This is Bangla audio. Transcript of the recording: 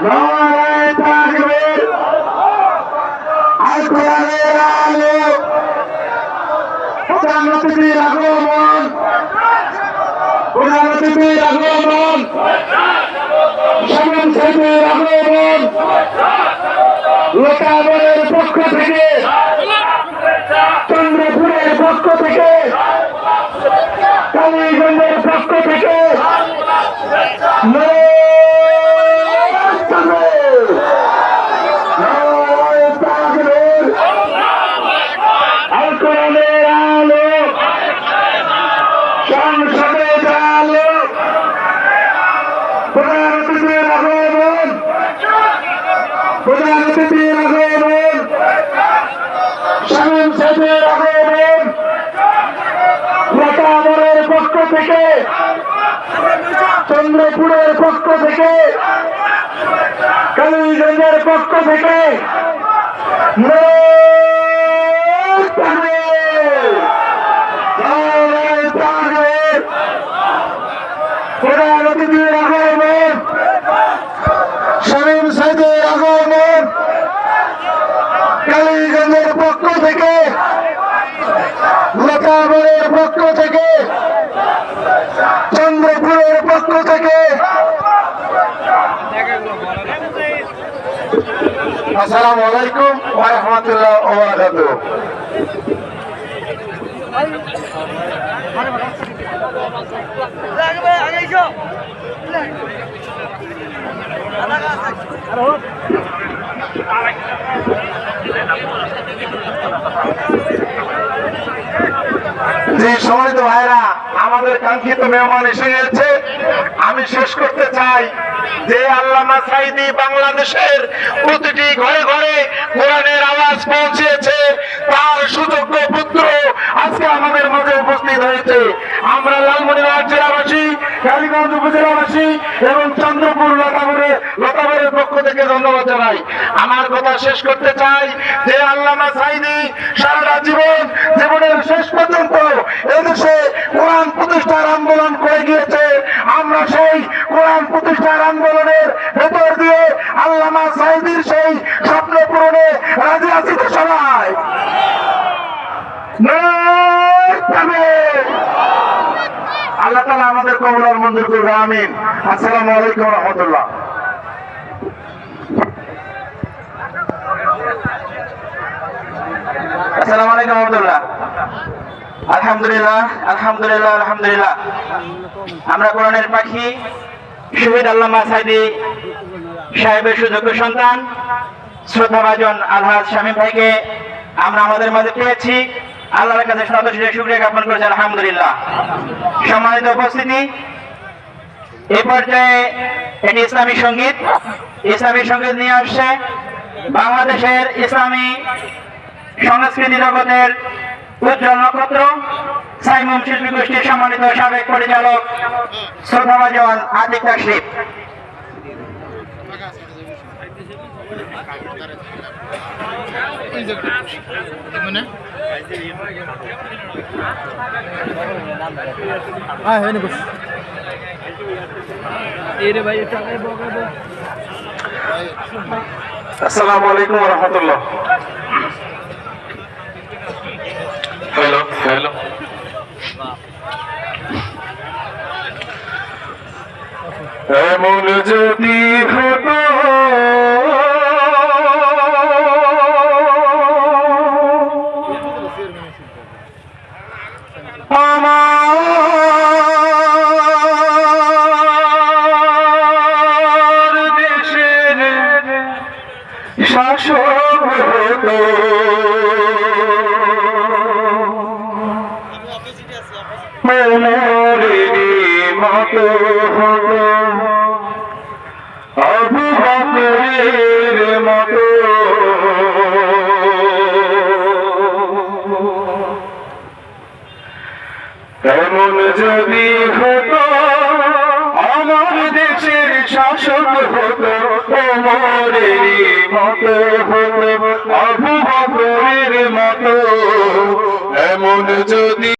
নারায়ে তাকবীর। আল কোরআনের আলো, প্রধান অতিথির আগমন, প্রধান অতিথির আগমন, শামীম সাহেবের আগমন, লোকাবরের পক্ষ থেকে, চন্দ্রপুরের পক্ষ থেকে, কালীগঞ্জের পক্ষ থেকে আল কোরআনের আলো, সংসদের আলো, প্রধান অতিথির আগমন, প্রধান অতিথির আগমন, শামীম সাহেবের আগমন, লোকাবরের পক্ষ থেকে, চন্দ্রপুরের পক্ষ থেকে, কালীগঞ্জের পক্ষ থেকে প্রধান অতিথির আগমন, শামীম সাহেবের আগমন, কালীগঞ্জের পক্ষ থেকে, লোকাবরের পক্ষ থেকে, চন্দ্রপুরের পক্ষ থেকে। আসসালামু আলাইকুম ওয়া রাহমাতুল্লাহি ওয়া বারাকাতুহু। যে সম্মানিত ভাইরা, আমাদের কাঙ্ক্ষিত মেহমান এসে গেছে। আমি শেষ করতে চাই যে আল্লামা সাঈদী বাংলাদেশের প্রতিটি ঘরে ঘরে কোরআনের আওয়াজ পৌঁছেছে, তার সুযোগ্য পুত্র আজকে আমাদের মাঝে উপস্থিত হয়েছে। আমরা লালমনিরহাট জেলাবাসী, কালীগঞ্জ উপজেলাবাসী এবং চন্দ্রপুর লতাবরের পক্ষ থেকে ধন্যবাদ জানাই। আমার কথা শেষ করতে চাই যে আল্লামা সাঈদী সারা জীবনের শেষ পর্যন্ত এদেশে কোরআন প্রতিষ্ঠার আন্দোলন করে গিয়েছে। আমরা সেই কোরআন প্রতিষ্ঠার আন্দোলনের ভেতর দিয়ে আল্লামা সাঈদীর সেই স্বপ্ন পূরণে রাজি আছি তো সবাই? আল্লাহ তাআলা আমাদের কবুল আর মঞ্জুর করবে, আমিন। আসসালামু আলাইকুম ওয়া রাহমাতুল্লাহ। আসসালামু আলাইকুম ওয়া রাহমাতুল্লাহ। আলহামদুলিল্লাহ, আলহামদুলিল্লাহ, আলহামদুলিল্লাহ। আমরা কোরআনের পাখি শহীদ আল্লামা সাঈদী সাহেবের সুযোগ্য সন্তান শ্রদ্ধাভাজন আলহাজ শামীম ভাইকে আমরা আমাদের মাঝে পেয়েছি। আল্লাহর কাছে শুকরিয়া জ্ঞাপন করেছি, আলহামদুলিল্লাহ। সম্মানিত উপস্থিতি, এই পর্যায়ে এটি ইসলামী সঙ্গীত নিয়ে আসছে বাংলাদেশের ইসলামী সংস্কৃতি জগতের উজ্জ্বল নক্ষত্র সাইমুম শিল্পী গোষ্ঠীর সম্মানিত সাবেক পরিচালক শ্রদ্ধাভাজন আতিক তাশরিফ। আসসালামু আলাইকুম ওয়া রাহমাতুল্লাহ। হ্যালো হ্যালো, এমন যদি হতো আমার দেশের শাসক হতো, মতো হতো আবু বকরের মতো, এমন যদি হতো আমার দেশের শাসক হতো, ওমরেরই মতো হতো আবু বকরের মতো, এমন যদি